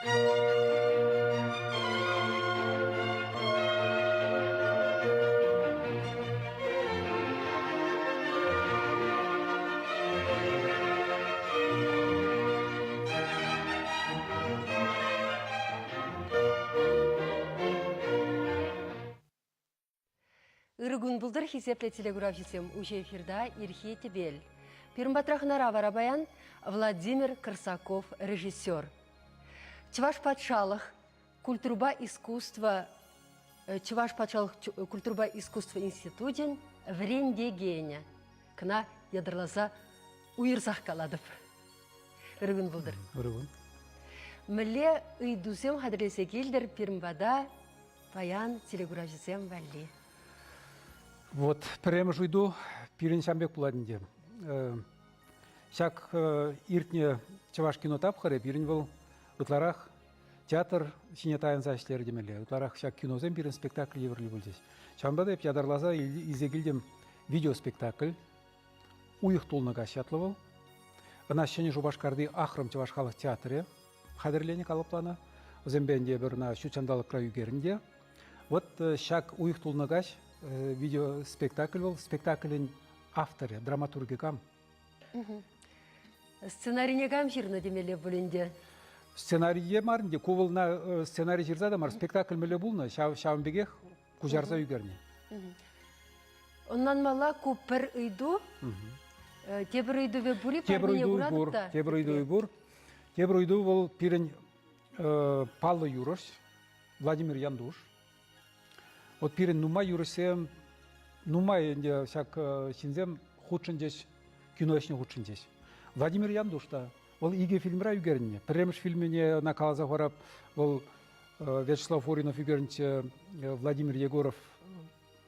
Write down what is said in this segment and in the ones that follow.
Үргін бұлдыр хизепле телеграф жесем уже эфирда Ирхи Тебел. Пирмбатрахнара варабаян Владимир Корсаков, режиссер. Чуваш патшалық культурба искусства институтен вренде геня. Кына ядырласа уйырзақ каладып. Үргін бұлдыр. Үргін. Міле үйдусем хадырлесе келдір пирмбада паян телеграф жесем вәлі. Вот, прямо жуйду, пирен шамбек буладынде. Шак иртне чаваш кино тапхары, пирен был утларах театр синетайын зашлері демелі. Утларах шак кинозен пирен спектакль еврлі бұл здесь. Шамбада еп ядарлаза изегілдем видеоспектакль, уйық толны ғашатлы бұл. Ына шыны жубашкарды ақырым чаваш халық театры қадірлені қалыпланы. Өзембенде бірна шучандалық краю герінде. Вот шак уйық толны ғаш видеоспектакль был, спектакльдің авторы, драматурги кам. Сценарийне кам жирна демеле бүлінде? Сценарийе марынде, ковылна сценарий жирзада мар, спектакль мөлі бұлны, шауынбегех күжарза үйгерне. Оннан мала ку пір үйду, тебір үйду ве бұри пармине ұрадықта? Тебір үйду бұр. Тебір үйду бұл пирін Паллы Юрош, Владимир Яндуш. Вот пирен нума юрысем, нума енде шак синзем худшын жеш, кино ешне худшын жеш. Владимир Яндушта, ол иге фильмра югеріне. Премш фильміне на калаза хорап, ол Вячеслав Форинов югерінче Владимир Егоров,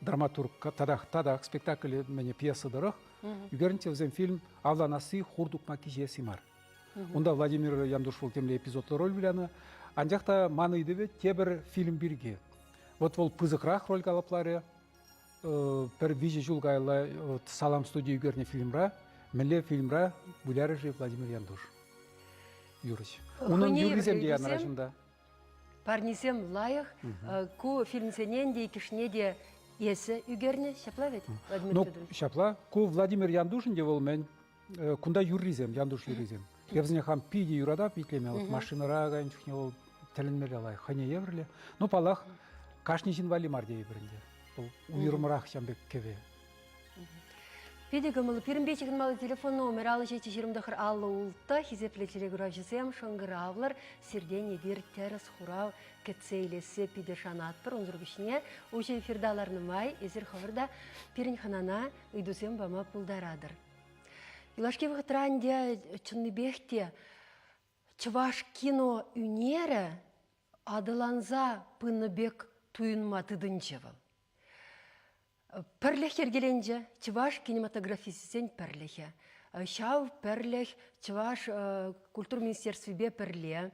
драматург, тадақ спектакль мене пьеса дырық, югерінче взем фильм «Авланасы хурдук макиже симар». Онда Владимир Яндуш ол темле эпизодлы роль біляны. Анжақта маны идебе тебір фильм бірге. Вот вол пызықрақ роль қалаплары, бір вижи жылғайлы салам студия үйгеріне фильмра, міле фильмра бұляры жи Владимир Яндуш. Юрыш. Оның юризем де ян рашында. Парнисем лайық, ку фильмсенен де кішіне де есі үйгеріне шапла вет, Владимир Яндуш? Ну, шапла. Ку Владимир Яндушын де ол мен, кунда юризем, Яндуш юризем. Евзіне хам пиде юрада питлеме, машинара ғайын чүхне ол тәлінмелі алай, хане еврлі. Ну, палақ, Кашнижин вали мардей бірінде. Бұл уйырмырақ шамбек кеве. Педегі мұлы пирімбечігін малы телефон номер алы жеті жерімдіқыр аллы ұлтта, хизеплі телеграф жесем, шыңғыр авлар, серден едер тәріс хурау, кәтсейлесі пиде шанат бір, онзырбішіне, ұжы эфирдаларны май, езір қывырда пирін ханана үйдусем бама пұлдарадыр. Илашке вғытранде чынныбекте чываш кино үнері адыланза пыныбек туйынматыдынчывыл. Пірлех ергеленже, чываш кинематографисен пірлехе. Шау пірлех чываш культур министерстве пірле.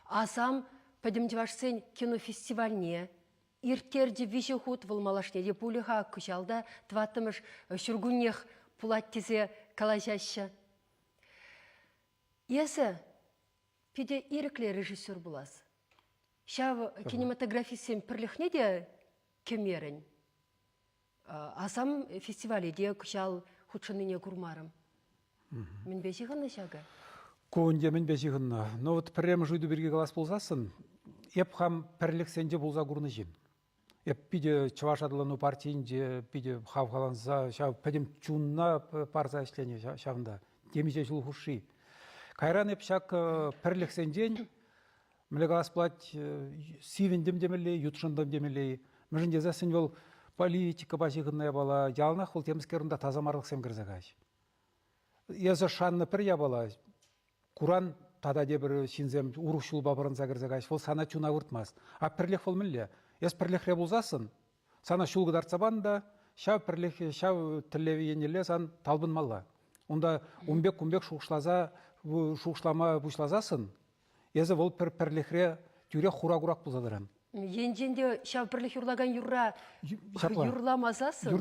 Асам падем чывашсен кинофестивальне. Иртерде вище худ вылмалашне. Депулиха күшалда тватымыш шүргуннех пулаттезе калажаща. Есі, педе ирекле режиссер булас. Шав кинематографисен пірлехне де кемерін. Асам фестиваледе күшал худшыныне курмарым. Мен бешіғынны шағы? Көңде мен бешіғынны. Но вот прямо жүйді берге қалас болсасын, еп хам пірлік сенде болса күрні жем. Еп пиде чываш адылыну партиинде, пиде хавхаланса, шав пәдем чунна парза ішлене шавында. Демеже жыл хуши. Кайран еп шак пірлік сенден, мілі қалас плат сивендем демелі, ютшындым демелі. Мүжінде засын ол политика башығынная бала, ялнақ ол теміскерінде тазамарлық сем кірзағаш. Езі шанны пір я бала, Куран тада дебір шинзем урушул бабырынса кірзағаш, ол сана чуна ұртмас. А пірлік ол мүлі. Ез пірлік болзасын, сана шулғы дарцабанда, шау пірлік, шау тіллеви енелі сан талбын мала. Онда умбек шуғышлаза, шуғышлама бұшлазасын, езі ол пірлікре тюре хура-құрақ бұлзадыран. Енженде шау пірлік юрлаган юрламазасын.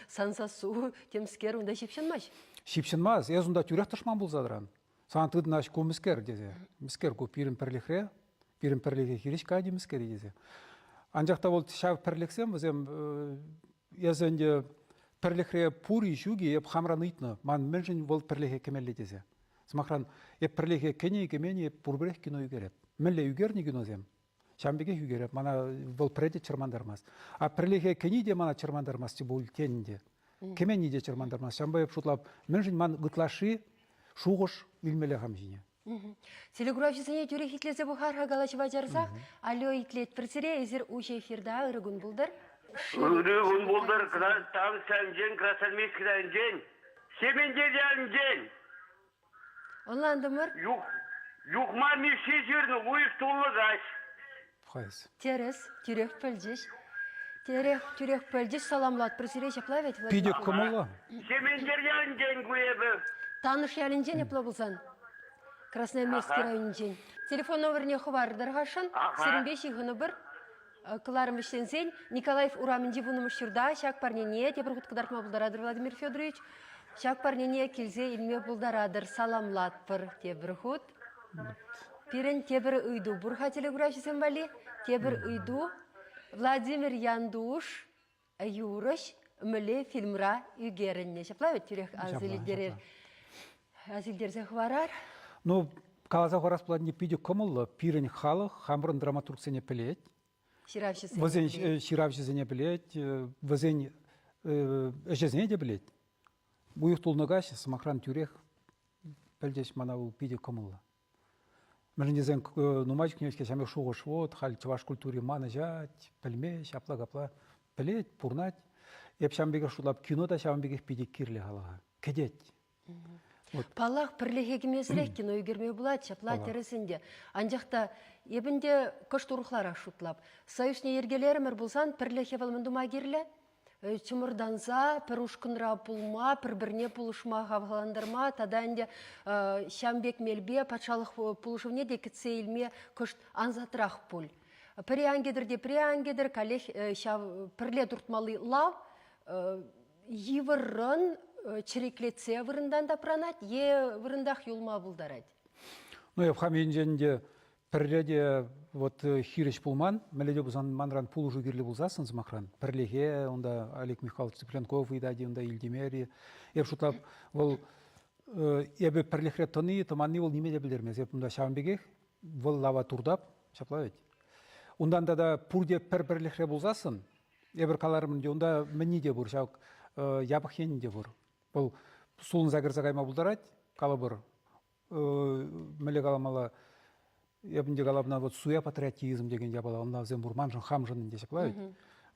Сансасу темскер онда шепшінмаш? Шепшінмаз, ез онда тюрек тұшман бұлзадыран. Сантыд наш ку мискер дезе. Мискер ку пирин перлихре, пирин перлихе хириш кади мискер дезе. Анжақта ол шав перлихсем, өзем язынде перлихре пури жуги еп хамран итны. Ман менжин ол перлихе кемелли дезе. Смахран еп перлихе кене кемени еп пурбрех кино югереп. Менле югерни кинозем. Шамбеге югереп. Мана ол преде чырмандармас. А перлихе кени де мана чырмандармас те бұл тенінде. Кемени де чырмандармас. Шамба еп шутлап менжин ман гытлаши шуғыш үлмеле хамжине. Телеграфисыне тюре хитлесе бухар хагалачыва жарсақ, алё итлет бірсіре езір уше эфирда ырыгын бұлдыр. Ырыгын бұлдыр, там сәнжен, красальмейскідан жен, семендерден жен. Онландымыр? Юқма меші жерні ұйық толы ғаш. Қайыз. Терес, тюрек пөлжеш. Тюрек пөлжеш саламлат бірсіре шаплавет. Пиде кымылы? Семендерден жен көйебі. Таныш ялінжен еплі бұлсан. Красноармейский районжен. Телефон номеріне хывардыр ғашын. 25-21 кыларым іштенсен. Николаев урамынжи бұным үшірда. Шак парнене, тепір құткыдарқма бұлдарадыр Владимир Федорович. Шак парнене келзе илме бұлдарадыр. Саламлат бір тепір құт. Пирен тепір үйду. Бұрға телеграфисен бали. Тепір үйду. Владимир Яндуш, Юрыш, мүле фильмра үйгерінне. Шаплавет түрек азилдерзе хварар. Ну, калаза хорас план не пиде кымылы, пирен халық, хамрын драматургсене пілет. Вазен ширавшызене білет, вазен әжезене де білет. Бұйық тұлнығаш, смахран түрек, пілдеш мана ол пиде кымылы. Мәріндезен нумачк немеске шаме шуғыш вот, хал чаваш культуре маны жать, пілмеш, апла-гапла, пілет, пурнать. Еп шамбеге шулап кинода шамбеге пиде кирлі халыға. Кедет. Палақ пірліге кемесірек кино үйгерме болады, шапла тересінде. Анжақта ебінде көш тұрықлар ашутлап. Союзне ергелерімір болсан, пірліге валмындыма керлі. Чымырданса, пір ұшқынра пұлма, пір-бірне пұлышма ғавғаландырма, таданде шамбек мелбе, патшалық пұлышывне де кітсе елме көш анзатырақ пұл. Приангедір, калех пірле тұртмалы лав, евірін чиреклетсе вырындан да пранат, вырындақ юлма бұлдарад. Ну, епхам енженде пірледе вот хиреш пулман, мәледе бұзан манран пул ұжу керлі бұлзасын зымақран. Пірлеге, онда Олег Михайлович Цыпленков идади, онда Ильдемери. Еп шутап, ол ебі пірлехре тоны, томанны ол немеде білдермез. Еп онда шавынбегех, ол лава турдап, шаплавет. Ондан да пурде пірлехре бұлзасын, ебір каларымын, онда мінні де бұр, шаук ябық ені де бұр. Бұл сұлын загырза қайма бұлдарад, калы бұр, мүлі қаламала, ебінде қалабына суя патриотизм деген жабала, онда зен бұр манжын хамжын десе плавит.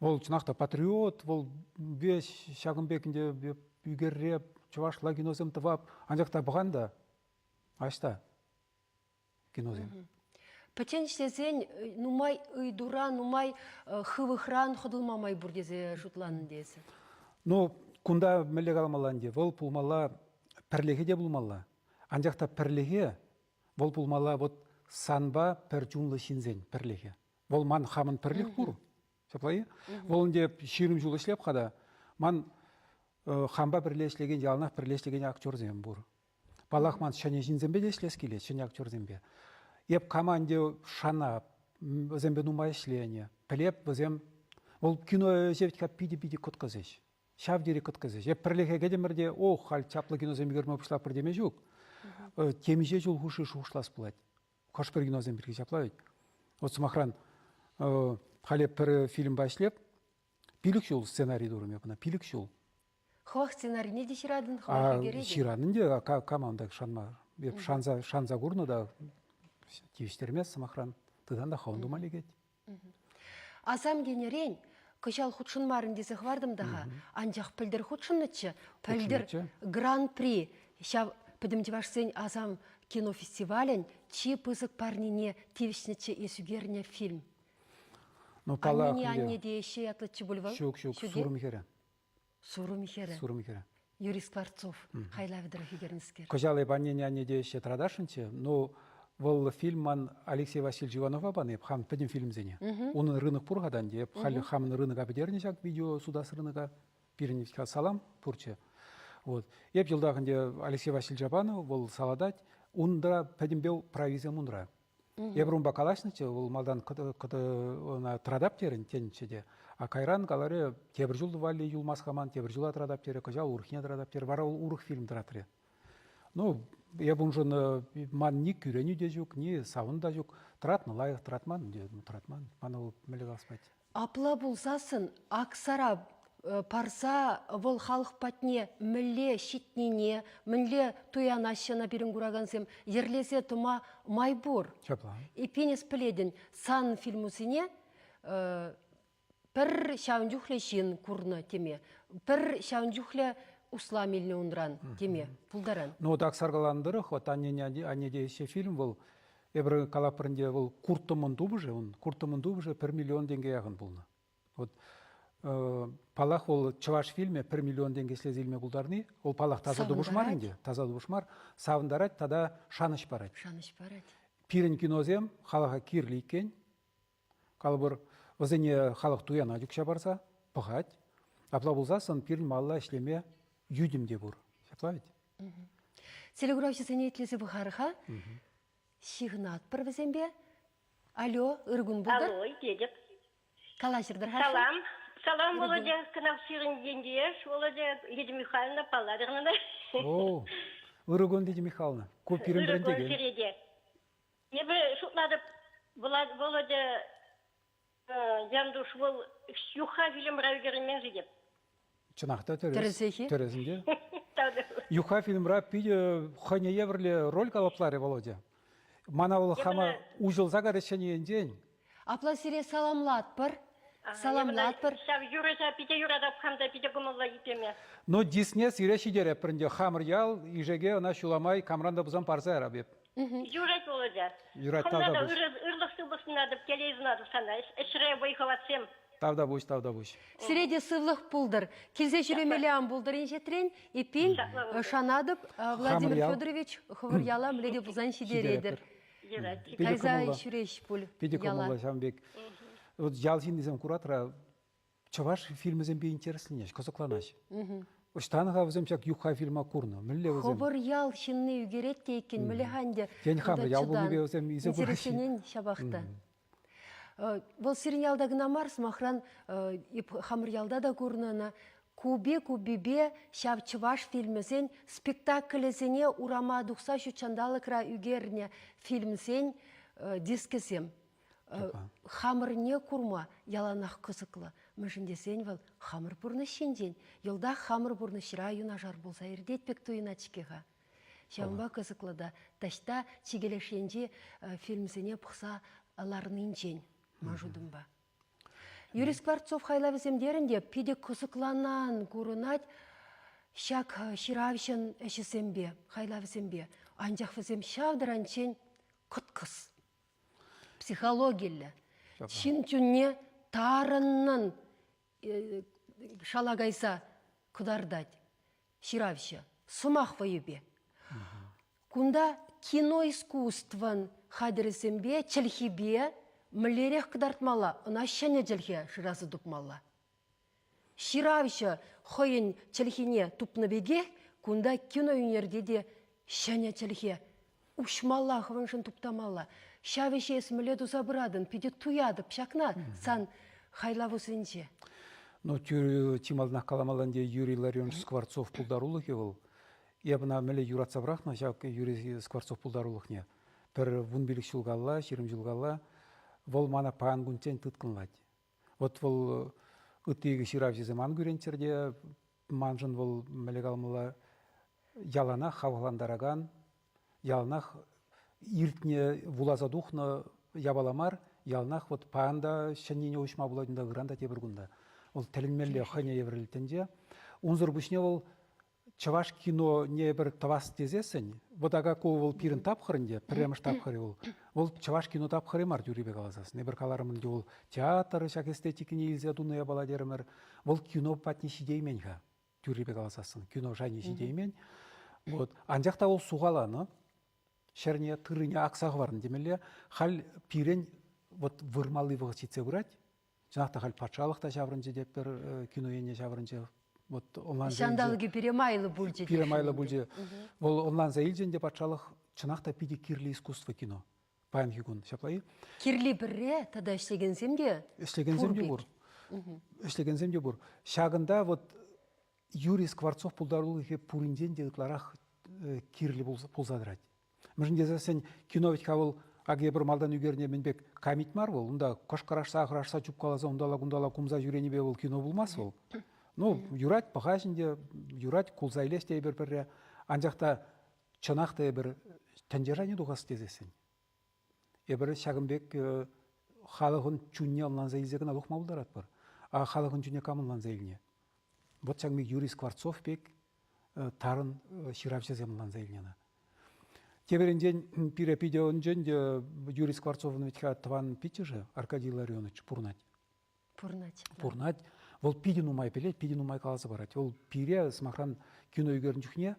Ол чынақта патриот, ол беш шағынбекінде үйгерреп, чувашла кинозем тывап, анжақта бұғанда, ашта кинозем. Пәтеншезен нумай ұйдура, нумай хывықран құдылмамай бұр дезе жұтланын десі. Ну, кунда мәлі қаламаланде, ол пулмала пірлеге де бұлмала. Анжақта пірлеге, ол пулмала вот санба пір жунлы шинзен пірлеге. Ол ман хамын пірлег бұр. Шаплайы? Ол үнде ширім жулы шлеп қада, ман хамба бірлешлеген, жалынақ бірлешлеген актер зем бұр. Балақ ман шане жинзембе де шлес келет, шане актер зембе. Еп команде шана, зембе нумай шлене, пілеп, ол кино жевтка пиде-пиде көткізеш. Шавдері көткізеш. Еп пірлеге кедемірде, хал чаплы кино зембе көрмі бұшлап бірдеме жүк. Темеже жол хуши шушлас бұлад. Қош бір кино земберге чаплавет. Вот смахран, халеп бір фильм башлеп, пилік жол сценарий дұрым епіна, пилік жол. Хоқ сценарий не де ширадын хоқ егереді? Ширадын де, каманда шанма. Шанза гурну да тивіштермес смахран, тыдан да хаунду малегет. Азам генерен, кышал худшын марын десе хвардым даға, анжақ пілдір худшыннычы, пілдір гран-при, шав пөдімде башсен азам кинофестивален, чи пызык парнине тивішнічі есугерне фильм. Анне дейші атлытчы бұлвал? Шук, Сурумихері. Сурумихері. Юрий Скворцов, хайлавыдыр хигернскер. Кожалы банне дейші традашынчы, но бұл фильман Алексей Васильевич Иванова баны, хам пөдім фильм зене. Оның рынық пұрғадан деп, хамын рынық абедеріне жак видео судас рынығы, біріневка салам пұрчы. Еп жылдағынде Алексей Васильевич Жабанов бұл саладать, Ундра пәдімбеу провизия мундра. Ебрун бакалашнычы, ол малдан кыды традаптерін тенчеде. А кайран галаре тебір жыл вали юлмас хаман, тебір жыл традаптері, кыжал урхне традаптері, вара ол урх фильм дратыры. Ну, ебун жын ман ни күрені де жүк, ни сауын да жүк. Тратны лайық тратман, тратман. Мана ол мәлі қалыспайды. Апла болсасын, Аксара парса вол халық патне мүлле шитнене, мүлле туянашына берін күрағансым, ерлесе тума майбор. Чапла. Ипенес піледін сан фильмусыне бір шауынжухле жин курны теме, бір шауынжухле усла меліне ундран теме, пулдаран. Ну, вот Аксаргаландырых, вот они дейші фильм был, ебір калапырынде был куртымын дубыжы, он куртымын дубыжы 1 миллион денге яғын болны. Вот палах ол чываш фильме 1 миллион денге слезілме бұлдарны, ол палах таза дубышмар инде, таза дубышмар, савындарать, тада шаныш барать. Шаныш барать. Пирен кинозем, халаха кирлі кен, калыбыр вазене халық туяна жүкша барса, пығать, апла болсасын пирен малла ішлеме юдімде бұр. Шаплавить? Селеграфшы сәнетлесі бұхарыға, шиғынат бір бізембе. Алло, ұргын бұлдар? Алло, дедіп. Калашырдар Салам. Салам, Володя, кынақ сүйін дендеш. Володя, Лидия Михайловна, Палладығына. О, Ырыгон Лидия Михайловна, көп пирен Ырыгон біріндеген. Середе. Ебі шутладып, Володя, жандуш бол, юха фильм рәугерімен жидеп. Чынақта Терезехи? терезінде. Юха фильмра пиде хане еврле роль калаплары, Володя. Мана ол хама ужылзага решение день. Апла сире саламлат бір. Саламлат бір. Шав юрыса, пите юрадап хамда, пите гумылла итеме. Но диснес иреши дере прінде хамыр ял, ижеге она шуламай камранда бузан парса арабеп. Юрат, Володя. Юрат Хамда тавда буш. ырлықты бұсынадып, келейзінадып сана. Эшірі бойховатсем. Тавда буш. Сиреде сывлық пулдыр. Келзе жүремелеан пулдыр еншетрен, епин шанадып Владимир Хамриял. Федорович хывыряла мледе пулзан шидередір. Юрат. Кайза шүреш пул Пиде яла. комула шамбек. Вот ялсин десем куратора, чаваш фильмізен бе интереслінеш, козакланаш. Оштаныға візем чак юха фильма курна. Мүлле візем. Хобыр ял шинны үгерет дейкен, мүлі ханде. Кен хамыр, ял бұны бе візем изе кураши. Интересенен шабақты. Бұл сирин ялдағына марс, махран хамыр ялда да көрініна. Кубе шав чываш фильмізен спектаклізене урама дұқса шучандалықра үгеріне фильмізен дискізем. Хамыр не курма яланақ қызықлы. Мүжіндесен вал хамыр бұрны шенден. Елда хамыр бұрны шыра юнажар болса ердетпек туйына чекеға. Шамба қызықлы да ташта чигелешенде фильмізене пұқса аларының жен. Мажудым ба. Юрий Скворцов хайла віземдерінде пиде қызықланан көрінат шак шыравшын әшісембе, хайла візембе. Анжақ візем шавдыранчен құтқыз. Психологиялы. Шын жүнне тарыннын шалагайса кудардать. Шыравшы. Сумақ вайыбе. Кунда кино искусствын хадырысембе, чілхибе, мүлерек кыдартмала, ұнашшане жілге шырасы дұпмала. Шыравшы хойын чілхине тұпныбеге, кунда кино үнерде де шане чілге. Ушмалла хывыншын тұптамала. Шавеше есміле дұза бұрадын, пиде туяды, пшакна, сан хайлавусынче. Ну, тималнақ каламаланде Юрий Ларионович Скворцов пулдарулық евыл. Ебіна мәлі Юрат Сабрахна, жак Юрий Скворцов пулдарулық не. Пір вунбилік жылғалла, шерім жылғалла, вол мана паан гүнтен тұткынлады. Вот вол үттегі ширав жеземан көрентерде, манжын вол мәлі қалмыла яланақ хавғаландараган, яланақ иртне вулаза духна ябаламар, яланақ вот паанда шәннене ойшма бұладында ғыранда тебіргінда. Ол тәлінмелі қане еврелітінде. Унзыр бүшне ол чаваш кино не бір тавас тезесін, вот ага кол ол пирін тапқырынде, піреміш тапқыры ол. Ол чаваш кино тапқыры мар дюребе қаласасын. Не бір қаларымын ол театр, шак эстетикіне илзе дуная баладерімір. Ол кино патне шидейменға дюребе қаласасын. Кино жайне шидеймен. Вот. Анжақта ол суғаланы, шәрне тырыне ақсағы барын демелі, хал пирен вот вырмалы вғычице көрәді. Жанақта хал патшалықта жабырынжы деп бір кино ене жабырынжы. Вот онлан Шандалығы перемайлы бұлжы. Перемайлы бұлжы. Ол онлан зәйілжен деп патшалық чынақта пиде кирлі искусство кино. Паян хигун, шаплайы. Кирлі бірре, тада ішлегенсем де? Ішлегенсем де бұр. Ішлегенсем де бұр. Шағында вот Юрий Скворцов пулдарулы хе пуринден де ытларақ кирлі пулзадырады. Мүжінде сен кино ведь хавыл аге бір малдан үгеріне менбек камит мар бол, онда қошқарашса, ақырашса чуп қаласа, ондала кумза жүрені бе ол кино болмас бол. Ну, юрать, пахашінде, юрать, кулза илесте бір анжақта чынақта бір тәнжеране дұғасы тезесін. Бір шағынбек халығын чүнне алынланза илзеген алуқ мауылдарат бар. А халығын чүнне камылланза иліне. Вот шағынбек Юрий Скворцов бек тарын ширавчез емланза илнена. Теперінден пирепиде онжен Юрий Скворцовын ветха тван питежі Аркадий Ларионович Пурнать. Пурнать. Ол пиден умай пелет, пиден умай қаласы барат. Ол пире смахран кино үйгерін жүхне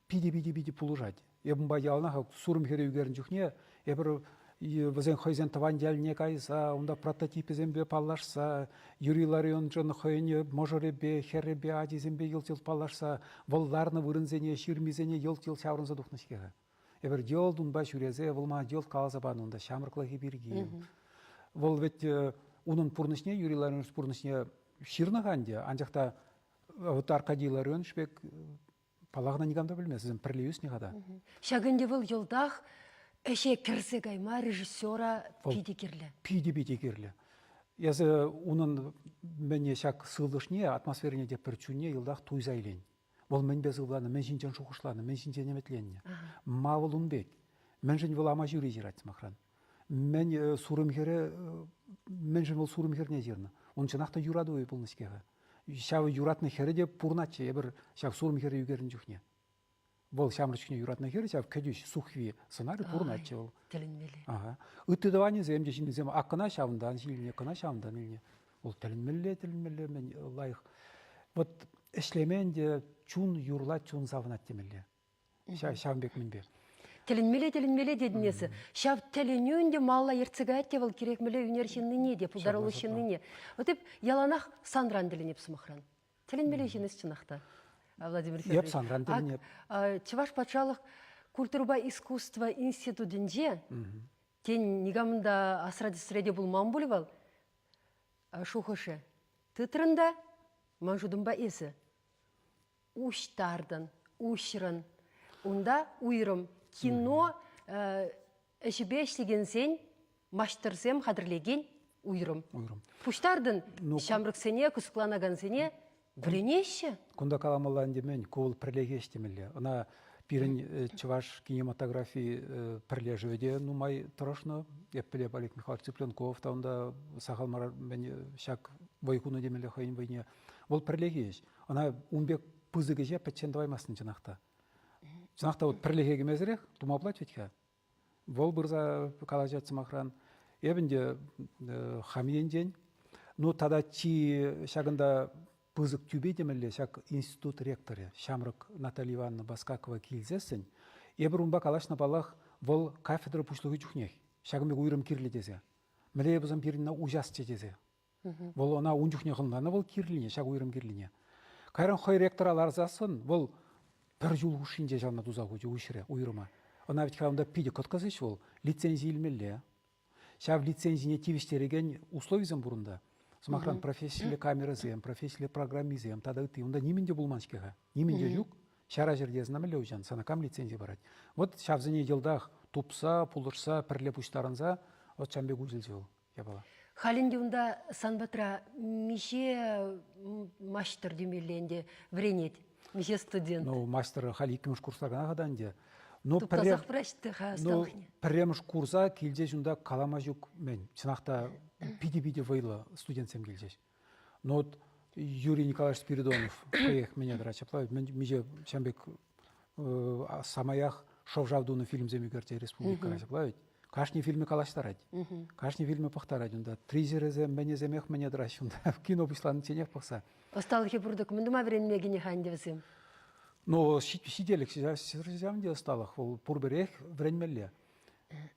пиде пулужать. Ебін бай ялына сурым хере үйгерін жүхне ебір візен хойзен таван дәліне кайса, онда прототипі зембе палашса, Юрий Ларионовичын хойне можоребе, херебе, адизембе ел-тел палашса, волларны вырынзене, ширмизене ел-тел шаврынза дұхнышкеға. Эбір делдун баш үрезе, волма дел қалаза баны, онда шамырқлығы бірге. Вол ведь унын пурнышне, Юрий Ларионович пурнышне ширнағанде, анжақта вот Аркадий Ларионович бек палағына негамда білмес, сізін пірлеюс неғада. Шагынде бұл елдақ әше кірсе гайма режиссера пиде керлі. Пиде керлі. Язы унын мәне шак сылдышне, атмосферіне деп пірчуне елдақ туйза илен. Ол мен без ұланы, мен жинчен шуқышланы, мен жинчен еметленне. Мавыл ұнбек. Мен жын бұл ама жүрі жирать мақран. Мен сурым хері, мен жын бұл сурым херне жерні. Он чынақта юрады ой бұл нышкеға. Шавы юратны хері деп пурначы, ебір шав сурым хері югерін жүхне. Бұл шамрычкіне юратны хері, шав кәдюш сухви сценарий пурначы ол. Тілінмелі. Үттідаваны земде жинді зем аққына шавындан, жиліне, қына шавындан иліне. Ол тілінмелі, мен лайық. Вот эшлемен де чун юрла чун завнат темелі. Шавынбек мінбе. Тілінмелі дедінесі. Шав тілінюнде малла ерцігайт де бұл керекмелі үнершініне де, пұлдарылышыніне. Өтіп, яланақ сандран ділінеп сымақран. Тілінмелі жинес чынақта. Владимир Федорович. Еп сандран ділінеп. Чываш патшалық культурба искусства институтынже, тен негамында асради среде бұл мамбулі бол, шухышы. Тытрында манжудымба есі. Уштардан, ушрын. Онда уйрым. Кино әшібе әшлеген сен, маштырсем қадірлеген уйрым. Пуштардың шамрықсене, күсікланаған сене біленеші? Күнда каламалан демен, кол пірлеге ештемелі. Она пирен чываш кинематографии пірлежуеде нумай тұрашны. Еппілеп Олег Михайлович Цыпленков, таунда сағал мара шак бойкуны демелі қойын бойне. Ол пірлеге еш. Она умбек пызыге же пәтчен даваймасын жынақта. Жынақта вот пірлеге мезірек, тумаплать ветка. Вол бұрза калажат сымақран. Ебінде хамиен ден. Но тада чи шагында пызык тюбе демелі, шак институт ректоры, Шамрык Наталья Ивановна Баскакова килзесін. Ебір умба калашна балах вол кафедра пушлығы жүхнех. Шагымбек уйрым кирлі дезе. Міле бұзым пирінна ужас дезе. Вол она унжухне ғылнаны вол кирліне, шаг уйрым кирліне. Кайран хой ректор аларзасын, вол бір жыл ұшынде жална дузағу жу ұшыры, уйрыма. Она ведь қауында пиде көткізіш ол, лицензия илмелі. Шав лицензияне тивіштереген условизм бұрында. Смахран профессиялы камерызем, профессиялы программизем, тада ты, онда неменде булманшкеға. Неменде жүк, шара жерде знамелі өжан, санакам лицензия барад. Вот шавзыне елдақ тупса, пулырса, пірлеп ұштарынза, от шамбек ұзілзе ол, ябала. Халинде онда санбатра мише маштыр демеленде вренет, мише студент. Ну, мастер хали икіміш курсларына ғаданде. Туптазақ прашты қасталықне. Піреміш курса келде жүнда қалама жүк мен. Чынақта пиде-пиде вайлы студентсем келдеш. Но Юрий Николаевич Спиридонов, қоех мене дырача плавит, меже шамбек самаях шовжавдуны фильм земегерте республика рача плавит. Кашни фильмы калаштарать, кашни фильмы пахтарать, онда тризерезем, мене земех мене дырача, онда в кино пышланы тенех пахса. Осталыхи бұрдық, мұндыма временеге не ханде візім? Но сиделек, сидел сталах, пурберех времелле.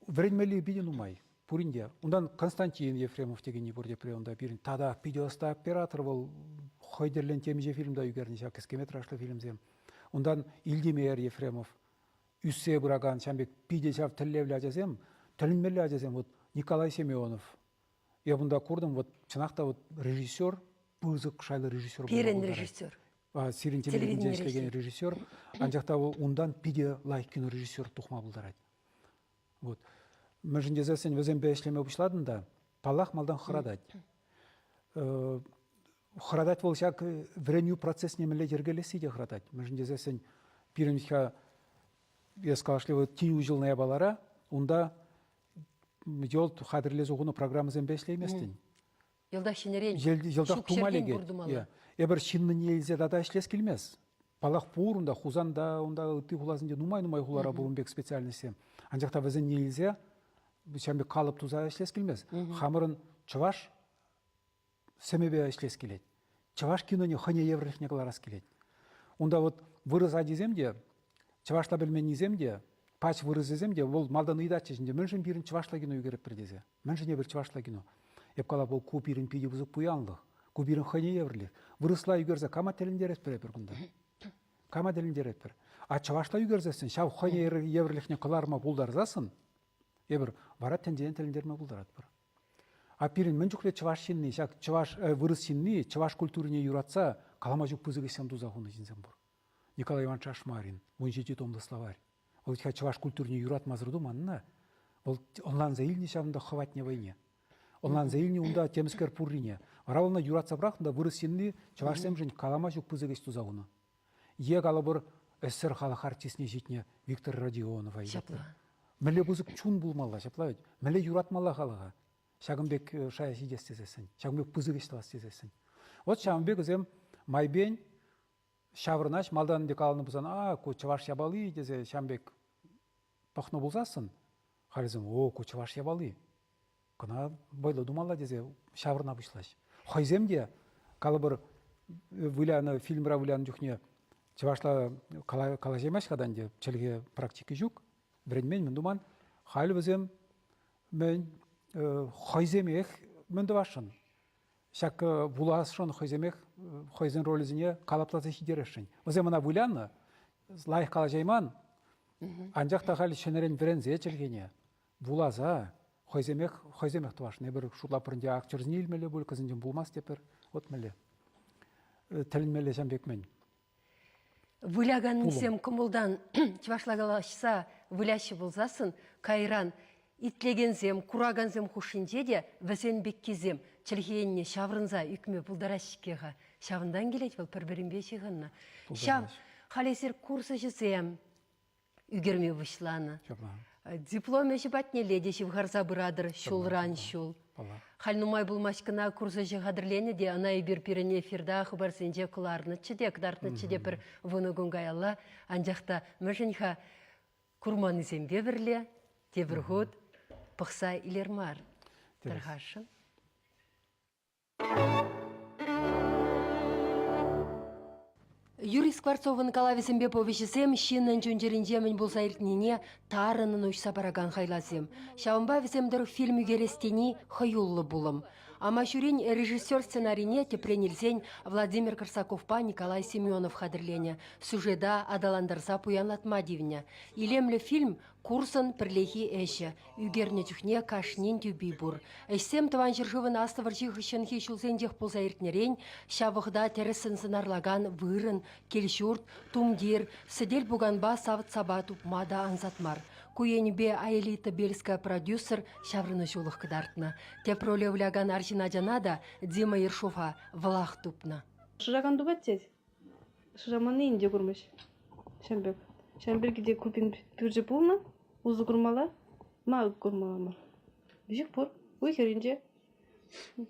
Времелле биден умай, пуринде. Ондан Константин Ефремов тегені бұрде преонда бирин. Тада видеоста оператор был, хойдерлен темеже фильмда югернеше, кескеметрашлы фильмзем. Ондан Ильдемер Ефремов, үссе бұраган шамбек пиде шав тіллевлі ажазем, тілінмелі ажазем, вот Николай Семенов. Я бұнда көрдім, вот чынақта вот режиссер, бұзық шайлы режиссер. Перен режиссер. Сирин телевидение ішлеген режиссер, анжақта ондан пиде лайк кино режиссер тұқма бұлдарайды. Вот. Мәжінде зәсен өзен бәйшлеме бұшладын да, палақ малдан қырадайды. Қырадайды ол шак вреню процесс немеле жергелесі де қырадайды. Мәжінде зәсен пиренха ескалашлевы тию жылная балара, онда жол қадірлезу ғыны программызен бәйшлейместін. Елдақ шенерен, Жылдақ тумалеге. Ебір шинны нелзе дада ішлес келмес. Палақ пұрында, хузанда, онда ұтты хулазында нумай-нумай хулара бұлынбек специальнесе. Анжақта візін нелзе, шамбек қалып туза ішлес келмес. Хамырын чываш семебе ішлес келет. Чываш киноне хыне еврелік неғыларас келет. Онда вот вырыз адеземде, чывашла білмен неземде, пач вырыз ezemде, ол малдан ыйдат чешінде, міншін бірін чывашла кино үйгеріп бірдезе. Міншіне бір чывашла кино. Епкала бұл купирин пиде бұзық бұянлық. Кубирин хыне еврлі. Вырысла үйгерзе, кама теліндер еспір епір бұнда. Кама теліндер епір. А чывашла үйгерзесін, шау хыне еврлікне қыларма бұлдарзасын, ебір барат тенден теліндерме бұлдарат бір. А пирин мен жүкле чываш шинни, чываш вырыс шинни, чываш культурине юратса, калама жүк пызығы сем дузағуны жинзен бұр. Николай Иванович Ашмарин, 17 томды словарь. Ол чываш культурине юрат мазырду манна, ол онлан заилне шавында хватне войне. Онлан заилне унда темскер пуррине. Равылна юратса брахында вырыс шинни, чываш сем жин калама жүк пызығы сем дузағуны. Е кала бір СССР халық артисіне жетіне Виктор Родионов айдапты. Мәле бұзық чун бұлмалла, шаплай. Мәле юратмалла қалаға. Шагымбек шая сидес тезесін. Шагымбек бұзық ешталас тезесін. Вот Шагымбек өзем майбен шавырнаш малдан дек алыны бұзан, ко чаваш ябалы дезе Шагымбек пахно бұлзасын. Харизм, ко чаваш ябалы. Кына бойлы думалла дезе шавырна бұшлаш. Хайземде калыбыр виляны фильмра виляны жүхне чавашла калажемаш қадан де челге практики жүк. Бірінмен мен думан, хайлы өзем мен хайземех мен дұвашын. Шак бұласышын хайземех хайзен ролізіне қалаплазы хидерешін. Өзем ана виляны лайық калажайман, анжақта хайлы шенерен бірензе челгене. Бұлаза хайземех дұвашын. Ебір шутлапырынде актерзіне илмелі бұл кізінден бұлмас депір. От мәлі. Тілінмелі жәмбек мен. Выляган сем кымылдан чывашлагалашса выляшы болзасын, кайран итлегензем, кураганзем хушинде де вәзен беккезем, чілгенне шаврынза үкме бұлдарашкеға. Шавындан келет бұл бір-бірін бешіғынна. Шав, халесер курсы жызем, үгерме вышланы. Диплом еші батнеле деші вғарза бұрадыр, шулран шул. Хальнумай булмашкына курсы жығадырлене де ана ебір пиріне фирда хыбарсенже куларны чеде, кдартны чеде бір вұны гунгайалла. Анжақта мүшінха курманы зембе бірле, те бір ғуд пықса илермар. Тырғашын. Юрий Скворцовын калавесембе повешесем, шиннен жүнжерінжемін болса иртнене тарынын ұшса бараган хайлазем. Шавымба весемдір фильм үгерестені хайуллы булым. Ама жүрен режиссер сценарине тепренелзен Владимир Корсаковпа Николай Семенов хадырлене. Сюжеда адаландарса пуянлатма дивня. Илемлі фильм курсын пірлехи әші. Үгерне жүхне кашнен тюби бур. Әшсем тыван жыржывын астываржих үшін хешулзендех болса иртнерен, шавықда тересін сынарлаган вырын, келшурт, тумдир, сидел буганба савыт сабату мада анзатмар. Куенбе аэлита бельская продюсер шаврыны жулық кыдартна. Теп роле вляган аржина жанада Дима Ершова влах тупна. Шыраган дубаттет. Шыраманы инде көрмеш. Шамбек. Шамбергеде көпін түрже болна, ұзы көрмала, ма үк көрмала. Бежек пор, өйхерінде.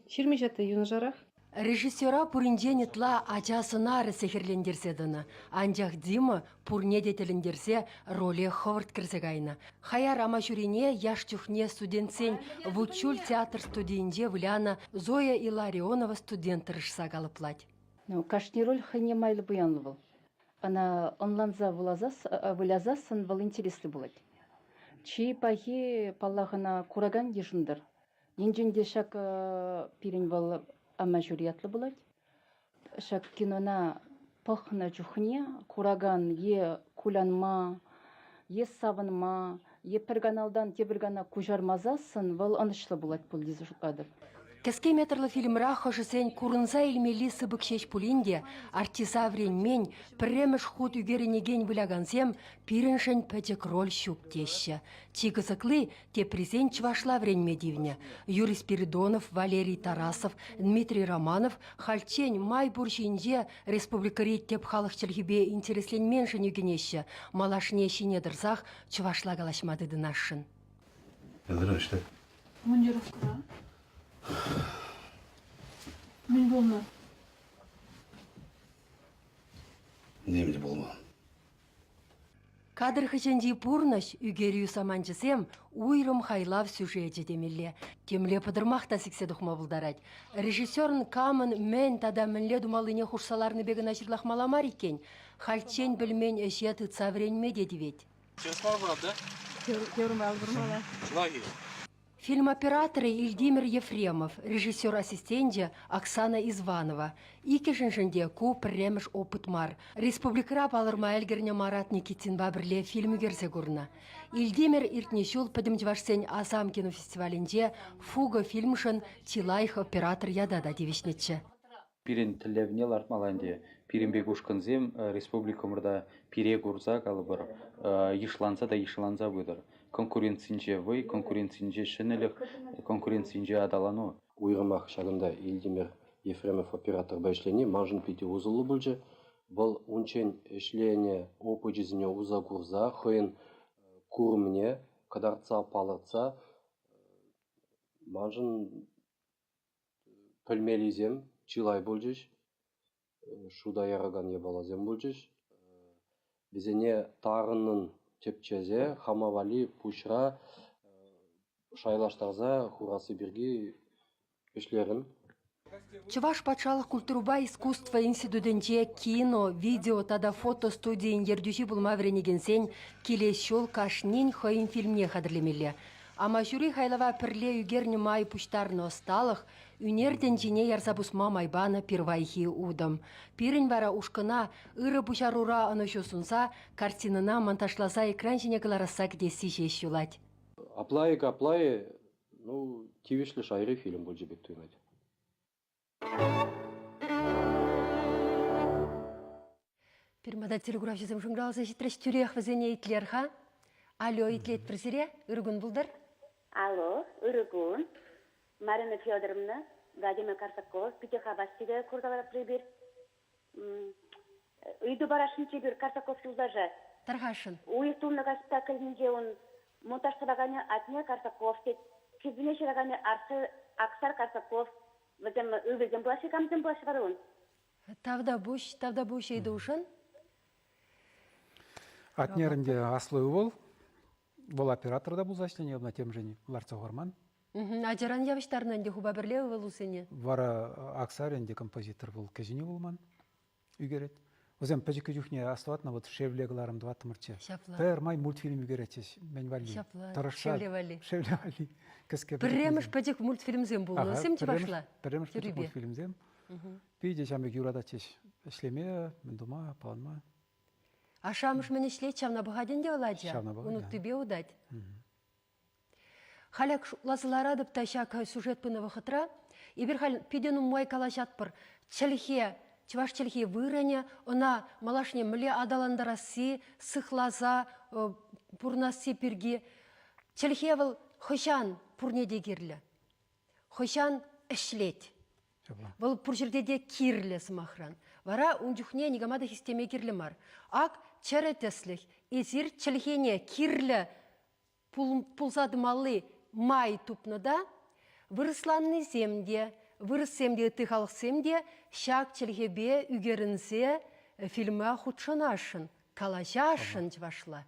Шерме жатты юны жарақ. Режиссера пуринженетла ачасына сехерлендерседіні. Анжақ Дима пурне детелендерсе роли ховард кірсегайны. Хаяр амашурине яш чухне студентсен вучуль театр студенде вляна Зоя Иларионова студенттырышса галыплать. Кашни роль хыне майлы буянлы был. Она онланза вылязасын был интереслі болады. Чи пахи паллахына кураган ешіндір. Енжінде шак пирен был амажуриyatlы болады. Шак кинона пахна чухне, кураган е кулянма, е савынма, е пір каналдан те бір гана кужармазасын, вол анышлы булат бұл дизі жукадыр. Кәске метрлы фильмра хошысен курынса илмели сыбык шеш пулинде, артиса вренмен, піреміш худ үгеренеген білягансем, пиріншін пәтек роль щуп теші. Чигызыклы те презент чвашла вренме дивне. Юрий Спиридонов, Валерий Тарасов, Дмитрий Романов, хальчень май буршинже республикарит теп халық челгібе интересленменшін үгенеші, малашне шинедірзақ чвашла галашмады дынашын. Здрасте. Мундировка. Мен болма. Немде болма. Кадр хыченди пурнаш үгерю саманчысем уйрым хайлав сюжеті демелле. Темле подырмақта сіксе дұхма бұлдарад. Режиссерн камын мен тада мінле думалыне хұрсаларны бегін ашырлақ маламар екен. Хальчен білмен әшия тұтса вренме деді вет. Фильм операторы Ильдимир Ефремов, режиссер-ассистенте Оксана Изванова. Икешіншінде ку пірреміш опыт мар. Республикара балырма әлгерне Марат Никитин бабірле фильмі керсе көріна. Ильдимир иртнешул падымдвашсен Асам кинофестивалінде фуга фильмшын Тилайх оператор ядада девешнетші. Пирен тілевне лартмаланде, пиренбек ушканзем республикамырда пире гурза калыбыр, ишланса да ишланса бұдыр. Конкуренцинже вой, конкуренцинже шынелік, конкуренцинже адалану. Уйрымақ шағында Ильдимир Ефремов оператор бәйшлене мажын пиде узылы бүлже. Бұл унчен эшлене опыжызіне уза гурза, хойын курмне, кадарца палырца, мажын пілмелизем, чилай бүлжеш, шуда яраган ебалазем бүлжеш. Бізіне тарынын тепчезе, хамавали пушра шайлаштарза хурасы бірге эшлерін. Чуваш патшалық культуруба искусства институтынче кино, видео тада фото студийін ердюші бұлма вренегенсен келес шол кашнен хойын фильмне қадырлемелі. Ама жюри хайлава пірле үгерні май пуштарны осталық, үнерден жіне ярзабусма майбаны пирвайхи удым. Пирін бара ушкына, ыры пушарура аношо сунса, картинына монтажласа экран жіне кылараса кдесі жеш юлать. Аплайы, ну, тивешлі шайры фильм бұл жебек туймайды. Пирмада телеграф жезім жыңралза житреш түрек візене итлерха. Алло, итлет бірсіре, үргін бұлдар? Алло, үргін. Марина Федоровна, Владимир Карсаков, Питеха Бастида, Курдалар Прибир. Үйді барашын чебір Карсаков юлдажа. Тархашын. Уйықтуымна спектакльнде он монтаж сырағаны атне Карсаков, кезіне шырағаны Аксар Карсаков, Өзім бұлашы камтын бұлашы бар он. Тавда бұш ейді ұшын? Атнерінде аслы бол. Бұл оператор да бұл зашлене, на тем жені, Ларца Ғарман. Аджаран явыштарынан де хуба бірлеу бұл ұсыне? Вара Аксар енді композитор бұл кәжіне болман. Үгерет. Өзім пәжікі жүхне астуатна, вот шевлеғыларым дуатты мұрче. Шапла. Пәрмай мультфильм үгеретеш. Мен вали. Шапла. Шевлевали. Шевлевали. Пірреміш пәжік мультфильмзем болу. Сем те башла? Пірреміш пәжік мультфильмзем. Пейде жамбек юрадатеш. Шлеме, мендума, паланма. Ашамыш мен ішлет чавна бұғаден де оладжа? Чавна бұғаден. Уны түбе удать. Халяк лазылара деп тайшак сюжет пыны вақытра. Ибір хал педену мой калашат пыр. Чалихе, чваш чалихе выране, она малашне мле адаландараси, сыхлаза, пурнаси пирги. Чалихе выл хошан пурне дегерлі. Хошан ішлет. Бұл пұржерде кирлі сымақран. Вара ұнжухне негамада хистеме кирлі мар. Ак чаретесліх, езір чалихене кирлі пулзадымалы май тупнада, вырысланны земде, вырысемде тыхалық семде, шак чалихебе үгерінсе фильма худшанашын, калажашын жвашла.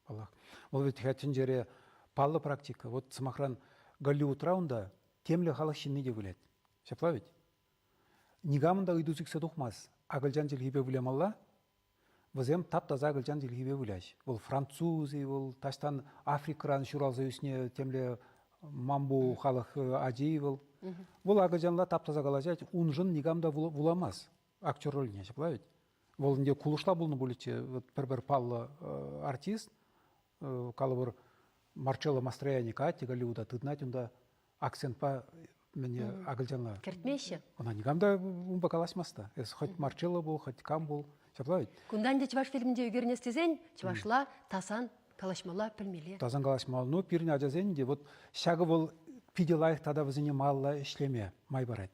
Ол ведь хәтін жере паллы практика. Вот сымақран Голливуд раунда темлі халық шинне де білет. Шапла ведь? Нигамында үйдузіксе дұқмаз. Ағылжан жылхибе білемалла, візем тап-таза ағылжан жылхибе біляш. Ол французы, ол таштан Африкаран шуралзы үсіне темле мамбу халық ажи ол. Ол ағылжанла тап-таза қалажат, унжын нигамда буламаз. Актер рөліне, шапла ведь? Олінде кулышла бұлны бұлычы, бір-бір паллы артист, калыбыр Марчелло Мастрояника Голливуда тыднать унда акцент па мне агылжанга. Кертмеші. Она никогда умба калашмаста. Хоть Марчелло был, хоть кам был. Шаплавить. Кундан де чуваш фильмде үгернестезен, чувашла тасан калашмала пілмеле. Тазан калашмал. Ну, пирне ажазенде, вот шагы был пиделайық тада візіне малла ішлеме, май барад.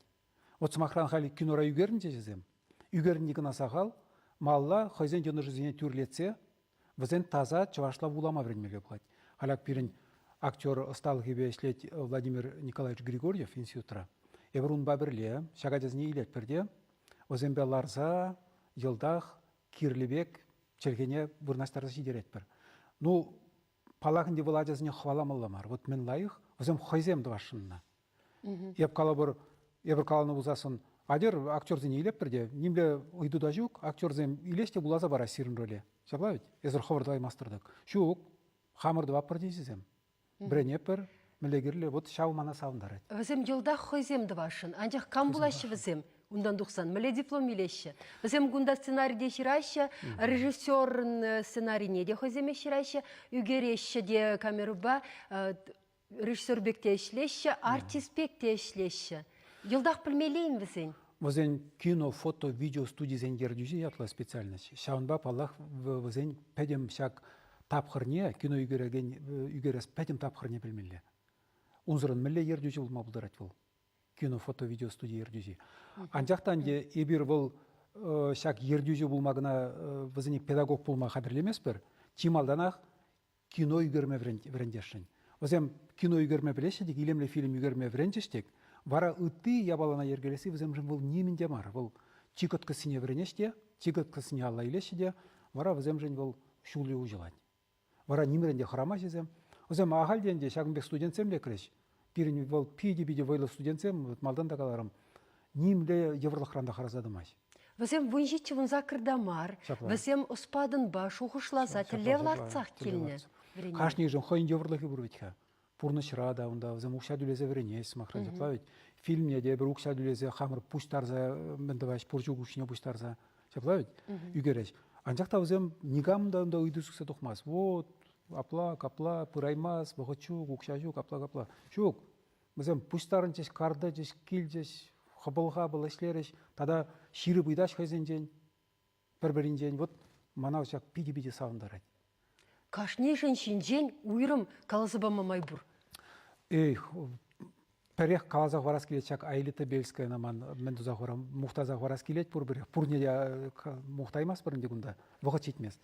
Вот смахран хали кинора үгернде жезем. Үгернде гына сағал, малла хойзен жөні жүзіне түрлетсе, візен таза чувашла вулама времеле бұлад. Халяк пирін актер ысталық ебе ішлет Владимир Николаевич Григорьев институтра. Эбрун бабірле, шага жазіне илет бірде, озембе ларза, Йылдах, Кирлебек, Челгене бурнастарды сидерет бір. Ну, палағын де бұл ажазыне хваламаламар. Вот мен лайық, өзім хойзем двашынна. Еп каланы бұлзасын, адер актерзен илеп бірде, немле ұйдуда жүк, актерзен илеште бұлаза бара сирін рөле. Шаплавит? Езір ховырдылай мастырдық. Шук, хамырды бапыр дейсізем. Біренеп бір, мілегерлі, вот шау мана сауындар. Візем жылда хойзем двашын, анжақ кам бұлашы візем. Ундан дұқсан, міле диплом илеші. Візем гунда сценарийде ширайшы, режиссерн сценарийне де хойземе ширайшы, үгереші де камеруба, режиссер бекте ішлеші, артист бекте ішлеші. Йылдақ білмелейін візен? Візен кино, фото, видео студии зендер дүйзе ятла специальность. Шауынба палақ візен пәдем шак тапқырне, кино үгерес пәдем тапқырне білмелі. Унзырын міле ердүйзе болма бұлдарат бұл. Кино, фото, видео студия ердүйзе. Анжақтан де ебір бұл шак ердүйзе болмағына візіне педагог болма қадірлемес бір, чималданақ кино үгерме врендешін. Візем кино үгерме білешедік, илемлі фильм үгерме врендештік, вара ұтты ябалана ергелесі візем жын бұл немінде мар. Бұл чикотқа сіне вренеште, чикотқа сіне алла илешеде, вара візем жын бұл шулы ұжылад. Вара немерінде храма жезем. Візем ағалденде шағынбек студентсем лекреш. Пирин бол пиди войлы студентсем, малдан да каларым. Нимле еврлахранда харазадымаш. Візем вынжетчі вынза кірдамар, візем ұспадын ба, шуғышлаза, тілевларцақ келіне. Қашны жын хойын еврлахи бұрветха. Пурны шырада, онда візем ұқша дүлезе веренес, мақран жаплавит. Фильмне де бір ұқша дүлезе қамыр пұштарза, мендаваш, пұржу күшіне пұштарза, жаплавит, үгереш. Анжақта візем нигамда онда ұйдысықса тұқмас. Вот, апла, капла, пыраймас, бұғытшук, ұқшажук, апла. Шук, бізем пұштарын жеш, карды жеш, кил жеш, хабылға бұл ішлереш, тада ширы бұйдаш хайзен жен, бір-бірін жен, вот, манау шак пиди-пиди сауындар айды. Кашне женщин жен уйрым калазыбама майбур. Пәрех калазақ варас келет шак Айлита Бельская наман, мен дұзақ варам, мұқтазақ варас келет бұр бір, пұрне де мұқтаймас бірінде күнда, вұғыт жетмес.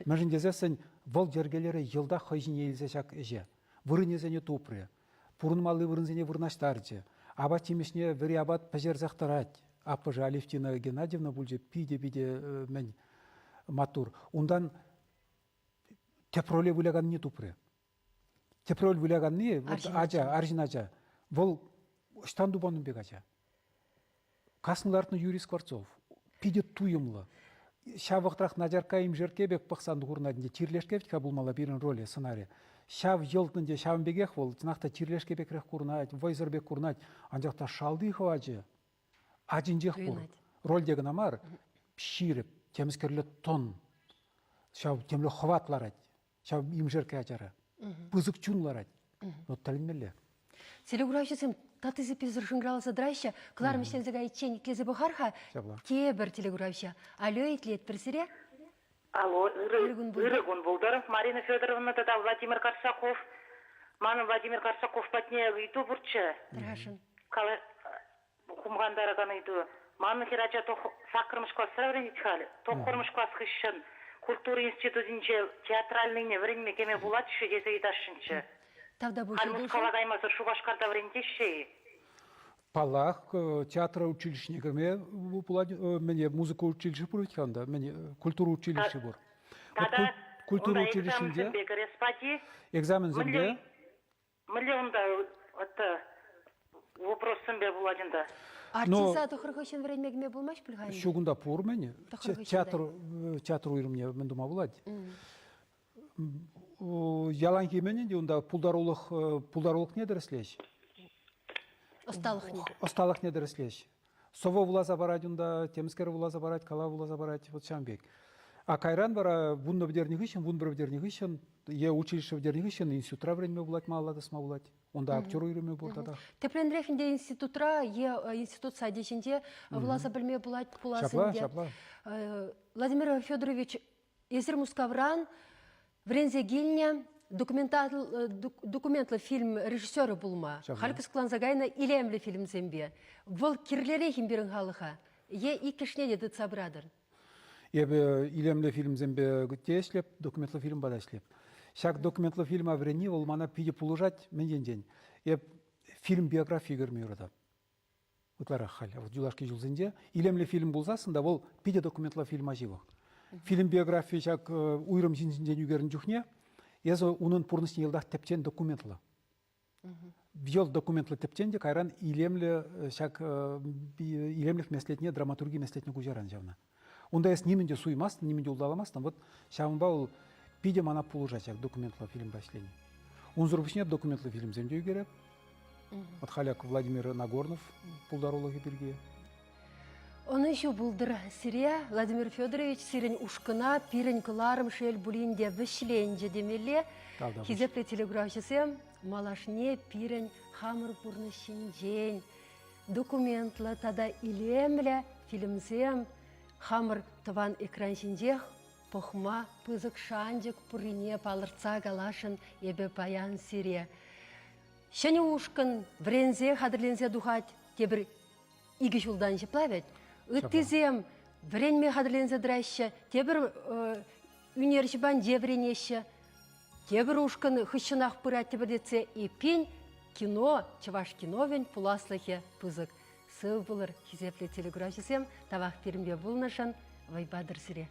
Мәжін дезесін, вол жергелері елда хайжин елзе шак әже, вырынезене тупры, пұрынмалы вырынзене вырнаштарчы, абат темешне вірі абат пәжерзақтарат, апыжы Алевтина Геннадьевна бұлжы пиде-пиде мен матур. Ондан тепроле выляган не тупры. Тепроле выляган не, аржин ажа. Бұл штан дубанын бек ажа. Қасынлартын Юрий Скворцов. Пиде туйымлы. Шавықтырақ Наджарка им жерке бек пықсанды ғұрнадынде тирлешкевтіка бұлмала бірін ролі сценарий. Шав елтінде шавын бегех бол, тынақта тирлешке бек рек құрнад, вайзыр бек құрнад. Анжақта шалды хо ажы. Ажын жех бұр. Рольдегі намар пширіп, темізкерлі тон. Шав темлі хватлар ад. Шав им жерке ажары. Пызық чунлар ад. Вот талинмелі. Телеграфисем татызы пизыр жыңгралы задрайша, клар миштензіға етчен итлезі бұхарха, те бір телеграфия. Алло, етлет бірсіре? Алло, Ирыгун Булдар, Марина Федоровна, тогда Владимир Корсаков. Маны Владимир Корсаков патне үйті бұртшы. Трашын. Құмғандар ағаны үйті. Маны херача сақырмыш класс сұрабырын етхалі. Тоқырмыш класс хыщын. Культура институтынче театральныйне вренме кеме буладшы десе еташынчы. Тавда бұл Альмус қаладаймасы шу башқарда врентеші. Палах театра училищне кірме, мене музыка училище бұрветханда, мене культура училище бұр. Культура училищінде экзамен земде. Миллионда вопрос сымбе буладында. Артиза тұқырғышын вренмегіме болмаш білғайын? Шугында пұр мене. Театр үйірімне мен дума болады. Ялан кейменен де онда пулдарулық не дәріслеш? Осталық не дәріслеш. Сово вулаза барад онда, теміскер вулаза барад, кала вулаза барад, вот шамбек. А кайран бара вун бідерні ғышын, Е училище в Дернигищен институтра время булать маладысма булать. Онда актер үйрөмө бурда. Теплендерехинде институтра, институт садишинде, власа білме булать пуласынде. Шапла. Владимир Федорович, Езер Мускавран, Врензе Гильня, документлы фильм режиссеры булма. Халькас Кланзагайна илемлі фильм зембе. Вол кирлерехин берін халыха. Е икешне деді цабрадыр. Ебе илемлі фильм зембе теслеп, документлы фильм бадаслеп. Шак документлы фильм аврени, ол мана пиде пулужать мен день. Еб фильм биография көрмейрда. Утлара халя. Вот жулашки жылзенде илемлі фильм булзасында, ол пиде документлы фильм аживы. Фильм биография шак уйрым жинзінден үгерін жүхне, езі унын пурнысын елдақ тептен документлы. Бьел документлы тептен де кайран илемлік меслетіне драматургия меслетіне күжеран жавна. Онда ес немінде суймастын, немінде улдаламастын, вот шамынба ол пиде мана пулужачак документлы фильм башление. Унзурбышне документлы фильм земде үгереп. Вот халяк Владимир Нагорнов пулдарологи бірге. Оны еще булдыр сире Владимир Федорович сирен ушкына пирен кыларым шел булинде вишленже демеле. Хизепле телеграфчысем малашне пирен хамыр пурны шинжен. Документлы тада илемле фильмзем хамыр тыван экран шинжех похма пызык шанжык пурине палырца галашын ебе паян сире. Шәне ушкын врензе хадырлензе духать тебір игі жулдан жеплавет. Үттізем вренме хадырлензе драйшы, тебір үнершібан девренеші, тебір ушкын хыщынақ пырат тебір детсе, епен кино, чаваш киновен пуласлыхе пызык. Сыл бұлыр хизепле телеграфисем, тавақ перімбе бұлнышын, вайбадыр сире.